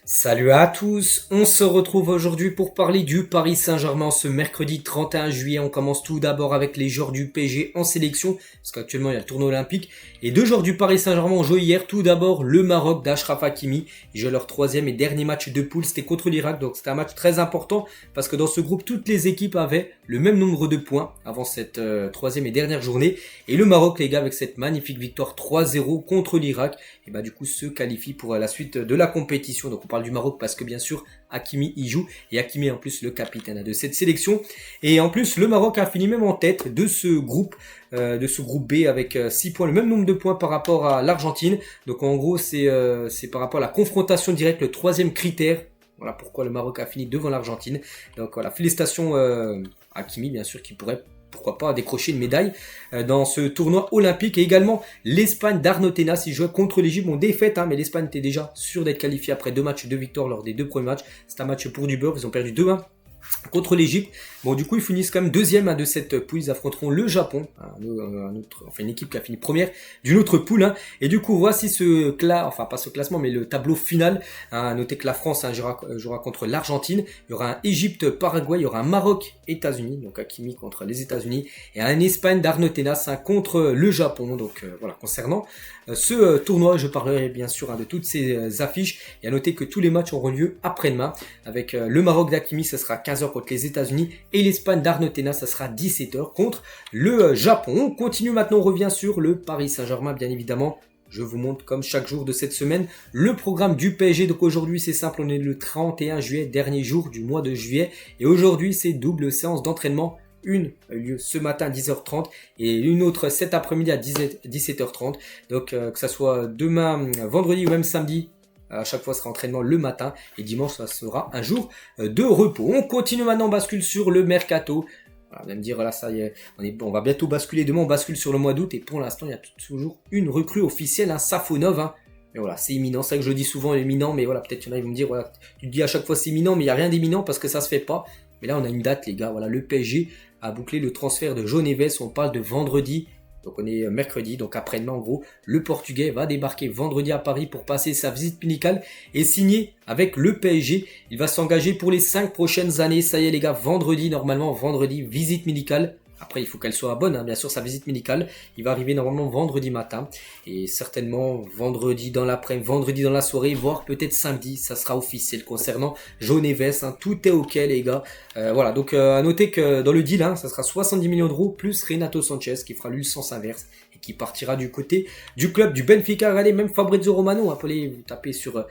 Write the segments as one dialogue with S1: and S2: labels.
S1: Salut à tous, on se retrouve aujourd'hui pour parler du Paris Saint-Germain ce mercredi 31 juillet. On commence tout d'abord avec les joueurs du PSG en sélection, parce qu'actuellement il y a le tournoi olympique. Et deux joueurs du Paris Saint-Germain ont joué hier. Tout d'abord le Maroc d'Achraf Hakimi. Ils jouent leur troisième et dernier match de poule, c'était contre l'Irak. Donc c'était un match très important, parce que dans ce groupe, toutes les équipes avaient le même nombre de points avant cette troisième et dernière journée. Et le Maroc, les gars, avec cette magnifique victoire 3-0 contre l'Irak, et bah du coup se qualifie pour la suite de la compétition. Donc on parle du Maroc parce que bien sûr Hakimi y joue et Hakimi est en plus le capitaine de cette sélection. Et en plus le Maroc a fini même en tête de ce groupe B avec 6 points, le même nombre de points par rapport à l'Argentine. Donc en gros c'est par rapport à la confrontation directe, le troisième critère. Voilà pourquoi le Maroc a fini devant l'Argentine. Donc voilà, félicitations à Hakimi bien sûr qui pourrait pourquoi pas décrocher une médaille dans ce tournoi olympique. Et également l'Espagne d'Arnaud Tenas, ils jouaient contre l'Égypte, bon défaite mais l'Espagne était déjà sûre d'être qualifiée après 2 matchs de victoire lors des 2 premiers matchs. C'est un match pour du beurre, ils ont perdu 2-1 contre l'Égypte. Bon du coup ils finissent quand même deuxième de cette poule. Ils affronteront le Japon, une équipe qui a fini première d'une autre poule. Et du coup voici pas ce classement mais le tableau final. Notez que la France jouera contre l'Argentine. Il y aura un Égypte-Paraguay, il y aura un Maroc-États-Unis, donc Hakimi contre les États-Unis, et un Espagne d'Arnaud Tenas contre le Japon. Donc voilà, concernant ce tournoi, je parlerai bien sûr de toutes ces affiches. Et à noter que tous les matchs auront lieu après-demain. Avec le Maroc d'Hakimi, ça sera 15h contre les États-Unis. Et l'Espagne d'Arnaud Tenas, ça sera 17h contre le Japon. On continue maintenant, on revient sur le Paris Saint-Germain, bien évidemment. Je vous montre comme chaque jour de cette semaine le programme du PSG. Donc aujourd'hui c'est simple, on est le 31 juillet, dernier jour du mois de juillet. Et aujourd'hui c'est double séance d'entraînement. Une a eu lieu ce matin à 10h30 et une autre cet après-midi à 17h30. Donc que ça soit demain, vendredi ou même samedi, à chaque fois ce sera entraînement le matin et dimanche ça sera un jour de repos. On continue maintenant, on bascule sur le mercato. Voilà, vous allez me dire, voilà, ça y est, on va bientôt basculer. Demain, on bascule sur le mois d'août. Et pour l'instant, il y a toujours une recrue officielle, un Safonov. Mais voilà, c'est imminent. C'est vrai que je le dis souvent, imminent. Mais voilà, peut-être qu'il y en a, ils vont me dire, voilà, tu te dis à chaque fois c'est imminent, mais il n'y a rien d'imminent parce que ça se fait pas. Mais là, on a une date, les gars. Voilà, le PSG a bouclé le transfert de João Neves. On parle de vendredi. Donc on est mercredi, donc après-demain en gros, le Portugais va débarquer vendredi à Paris pour passer sa visite médicale et signer avec le PSG. Il va s'engager pour les 5 prochaines années. Ça y est les gars, normalement vendredi, visite médicale. Après il faut qu'elle soit bonne, bien sûr sa visite médicale. Il va arriver normalement vendredi matin et certainement vendredi dans l'après-midi, vendredi dans la soirée, voire peut-être samedi, ça sera officiel concernant João Neves. Tout est ok les gars. Voilà, donc à noter que dans le deal, ça sera 70 millions d'euros plus Renato Sanchez qui fera lui le sens inverse et qui partira du côté du club du Benfica. Regardez, même Fabrizio Romano, appelez, vous tapez sur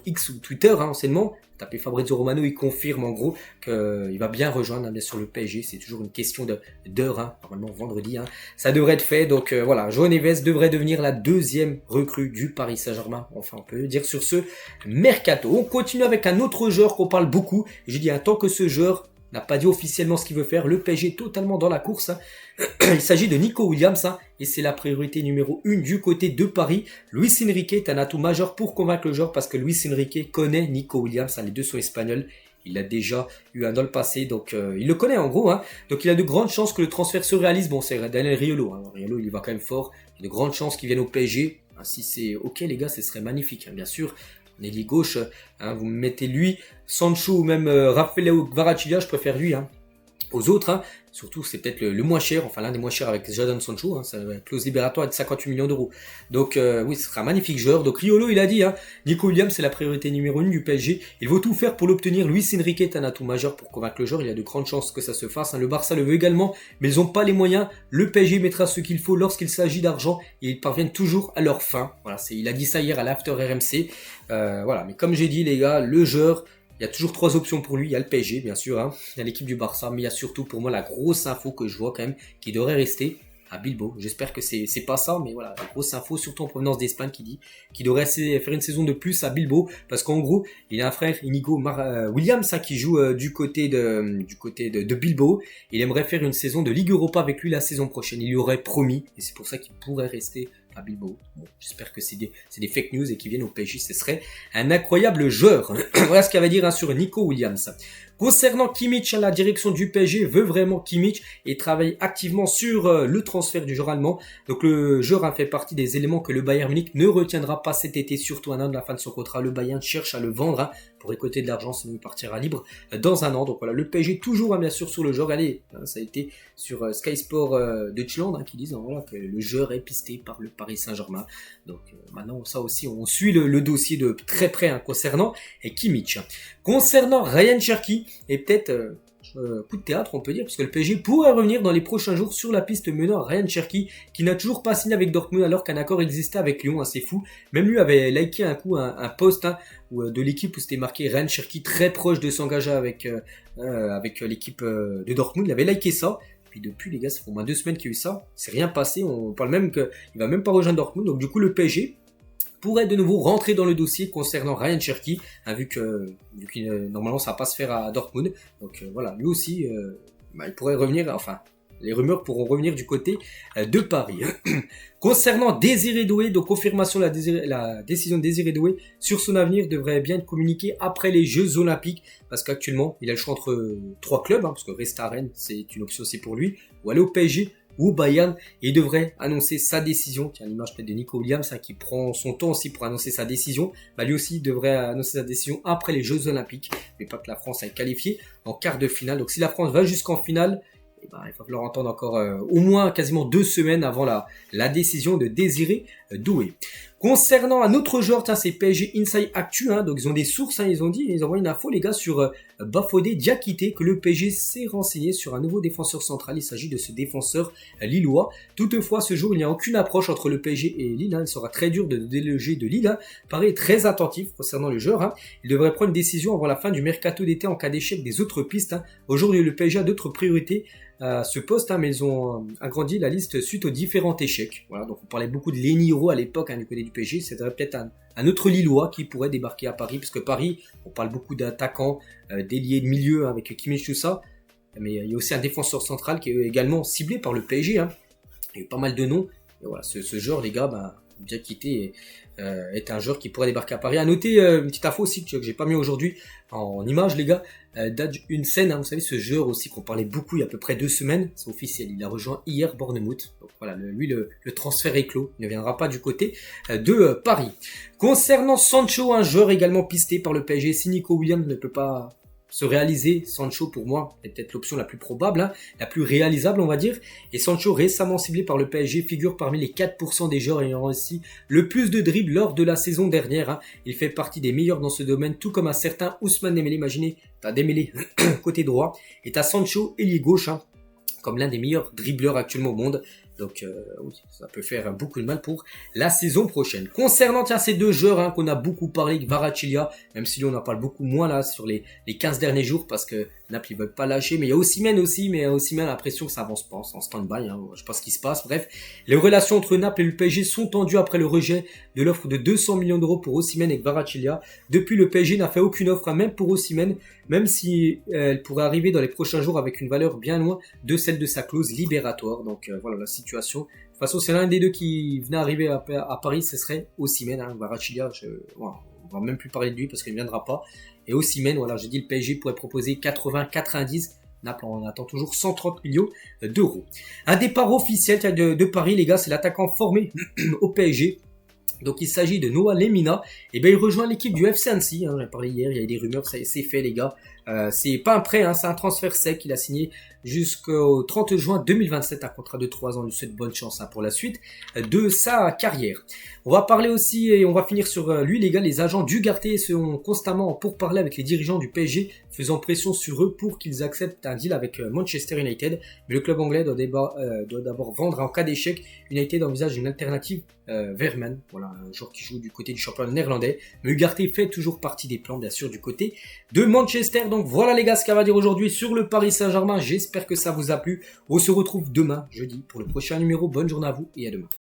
S1: X ou Twitter anciennement, tapez Fabrizio Romano, il confirme en gros qu'il va bien rejoindre bien sûr le PSG. C'est toujours une question d'heure, normalement vendredi, ça devrait être fait. Donc voilà, João Neves devrait devenir la deuxième recrue du Paris Saint-Germain, enfin on peut le dire sur ce mercato. On continue avec un autre joueur qu'on parle beaucoup. Je dis tant que ce joueur n'a pas dit officiellement ce qu'il veut faire, le PSG est totalement dans la course. Il s'agit de Nico Williams et c'est la priorité numéro 1 du côté de Paris. Luis Enrique est un atout majeur pour convaincre le joueur parce que Luis Enrique connaît Nico Williams, les deux sont espagnols. Il l'a déjà eu dans le passé, donc il le connaît en gros. Donc il a de grandes chances que le transfert se réalise. Bon, c'est Daniel Riolo. Riolo, il va quand même fort. Il y a de grandes chances qu'il vienne au PSG. Si c'est ok les gars, ce serait magnifique, bien sûr. On est lié gauche, vous mettez lui, Sancho ou même Rafael Kvaratskhelia, je préfère lui aux autres. Surtout c'est peut-être le moins cher, enfin l'un des moins chers avec Jadon Sancho, ça va être clause libératoire de 58 millions d'euros. Donc oui, ce sera un magnifique joueur. Donc Riolo il a dit, Nico Williams c'est la priorité numéro 1 du PSG. Il veut tout faire pour l'obtenir. Luis Enrique est un atout majeur pour convaincre le joueur. Il y a de grandes chances que ça se fasse. Le Barça le veut également, mais ils n'ont pas les moyens. Le PSG mettra ce qu'il faut lorsqu'il s'agit d'argent et ils parviennent toujours à leur fin. Voilà, il a dit ça hier à l'After RMC. Voilà, mais comme j'ai dit les gars, le joueur, il y a toujours 3 options pour lui. Il y a le PSG, bien sûr, il y a l'équipe du Barça, mais il y a surtout pour moi la grosse info que je vois quand même, qui devrait rester à Bilbao. J'espère que c'est pas ça, mais voilà, la grosse info, surtout en provenance d'Espagne, qui dit qu'il devrait faire une saison de plus à Bilbao, parce qu'en gros, il a un frère, Inigo Williams, qui joue du côté de Bilbao. Il aimerait faire une saison de Ligue Europa avec lui la saison prochaine. Il lui aurait promis, et c'est pour ça qu'il pourrait rester à Bilbao. Bon, j'espère que c'est des fake news et qu'ils viennent au PSG, ce serait un incroyable joueur. Voilà ce qu'il va dire sur Nico Williams. Concernant Kimmich, la direction du PSG veut vraiment Kimmich et travaille activement sur le transfert du joueur allemand. Donc le joueur a fait partie des éléments que le Bayern Munich ne retiendra pas cet été, surtout un an de la fin de son contrat. Le Bayern cherche à le vendre pour récolter de l'argent, sinon il partira libre dans un an. Donc voilà, le PSG toujours bien sûr sur le joueur. Allez, ça a été sur Sky Sport Deutschland qui disent voilà, que le joueur est pisté par le Paris Saint-Germain. Donc maintenant ça aussi on suit le dossier de très près concernant Kimmich. Concernant Ryan Cherki, et peut-être coup de théâtre on peut dire, parce que le PSG pourrait revenir dans les prochains jours sur la piste menant à Ryan Cherki, qui n'a toujours pas signé avec Dortmund alors qu'un accord existait avec Lyon, c'est fou. Même lui avait liké un coup un post de l'équipe où c'était marqué Ryan Cherki très proche de s'engager avec l'équipe de Dortmund, il avait liké ça. Puis depuis les gars, ça fait au moins 2 semaines qu'il y a eu ça, c'est rien passé, on parle même qu'il va même pas rejoindre Dortmund, donc du coup le PSG pourrait de nouveau rentrer dans le dossier concernant Ryan Cherki, vu que normalement ça va pas se faire à Dortmund. Donc voilà, lui aussi, il pourrait revenir, enfin, les rumeurs pourront revenir du côté de Paris. Concernant Désiré Doué, donc confirmation la décision de Désiré Doué sur son avenir devrait bien être communiquée après les Jeux Olympiques, parce qu'actuellement il a le choix entre 3 clubs, parce que rester à Rennes c'est une option aussi pour lui, ou aller au PSG, ou Bayern, et il devrait annoncer sa décision. Tiens, l'image peut-être de Nico Williams qui prend son temps aussi pour annoncer sa décision. Lui aussi devrait annoncer sa décision après les Jeux Olympiques, mais pas que la France est qualifiée en quart de finale. Donc si la France va jusqu'en finale, il va falloir entendre encore au moins quasiment 2 semaines avant la décision de Désiré Doué. Concernant un autre joueur, c'est PSG Inside Actu, donc ils ont des sources, ils ont envoyé une info les gars sur Bafodé Diakité, que le PSG s'est renseigné sur un nouveau défenseur central. Il s'agit de ce défenseur lillois. Toutefois, ce jour, il n'y a aucune approche entre le PSG et Lille. Il sera très dur de déloger de Lille. Paraît très attentif concernant le joueur. Il devrait prendre une décision avant la fin du mercato d'été en cas d'échec des autres pistes. Aujourd'hui, le PSG a d'autres priorités à ce poste, mais ils ont agrandi la liste suite aux différents échecs. Voilà, donc on parlait beaucoup de Leniro à l'époque du côté du PSG. C'était peut-être un autre Lillois qui pourrait débarquer à Paris, parce que Paris, on parle beaucoup d'attaquants, d'ailiers de milieu avec Kimmich, tout ça, mais il y a aussi un défenseur central qui est également ciblé par le PSG. Il y a eu pas mal de noms, et voilà, ce joueur, les gars, Diakité est un joueur qui pourrait débarquer à Paris. À noter une petite info aussi que j'ai pas mis aujourd'hui en image, les gars, Daj Hunsen, vous savez, ce joueur aussi qu'on parlait beaucoup il y a à peu près 2 semaines, c'est officiel, il a rejoint hier Bournemouth. Donc voilà, lui le transfert est clos, il ne viendra pas du côté de Paris. Concernant Sancho, un joueur également pisté par le PSG, si Nico Williams ne peut pas se réaliser, Sancho pour moi est peut-être l'option la plus probable, la plus réalisable on va dire, et Sancho récemment ciblé par le PSG figure parmi les 4% des joueurs ayant aussi le plus de dribbles lors de la saison dernière. Il fait partie des meilleurs dans ce domaine, tout comme un certain Ousmane Dembélé. Imaginez, t'as Dembélé côté droit et t'as Sancho ailier gauche, comme l'un des meilleurs dribbleurs actuellement au monde. Donc oui, ça peut faire beaucoup de mal pour la saison prochaine. Concernant ces 2 joueurs qu'on a beaucoup parlé, Kvaratskhelia, même si on en parle beaucoup moins là sur les 15 derniers jours, parce que Naples ils veulent pas lâcher, mais il y a Osimhen aussi, mais Osimhen a l'impression que ça avance pas, c'est en stand-by, je sais pas ce qui se passe. Bref, les relations entre Naples et le PSG sont tendues après le rejet de l'offre de 200 millions d'euros pour Osimhen et Kvaratskhelia. Depuis, le PSG n'a fait aucune offre, même pour Osimhen, même si elle pourrait arriver dans les prochains jours avec une valeur bien loin de celle de sa clause libératoire. Donc voilà la situation. De toute façon, c'est l'un des deux qui venait arriver à Paris, ce serait Osimhen. Kvaratskhelia, on va même plus parler de lui parce qu'il ne viendra pas. Et Osimhen, voilà, j'ai dit le PSG pourrait proposer 80-90. Naples, on attend toujours 130 millions d'euros. Un départ officiel de Paris, les gars, c'est l'attaquant formé au PSG. Donc il s'agit de Noah Lemina. Et il rejoint l'équipe du FC Annecy. J'en ai parlé hier, il y a eu des rumeurs, ça c'est fait les gars. C'est pas un prêt, c'est un transfert sec. Il a signé jusqu'au 30 juin 2027 un contrat de 3 ans. On lui souhaite bonne chance pour la suite de sa carrière. On va parler aussi et on va finir sur lui les gars. Les agents d'Ugarte sont constamment pour parler avec les dirigeants du PSG, faisant pression sur eux pour qu'ils acceptent un deal avec Manchester United. Mais le club anglais doit d'abord vendre en cas d'échec. United envisage une alternative vers Man, voilà, un joueur qui joue du côté du championnat néerlandais. Mais Ugarte fait toujours partie des plans bien sûr du côté de Manchester. Donc voilà les gars ce qu'on va dire aujourd'hui sur le Paris Saint-Germain. J'espère que ça vous a plu. On se retrouve demain, jeudi, pour le prochain numéro. Bonne journée à vous et à demain.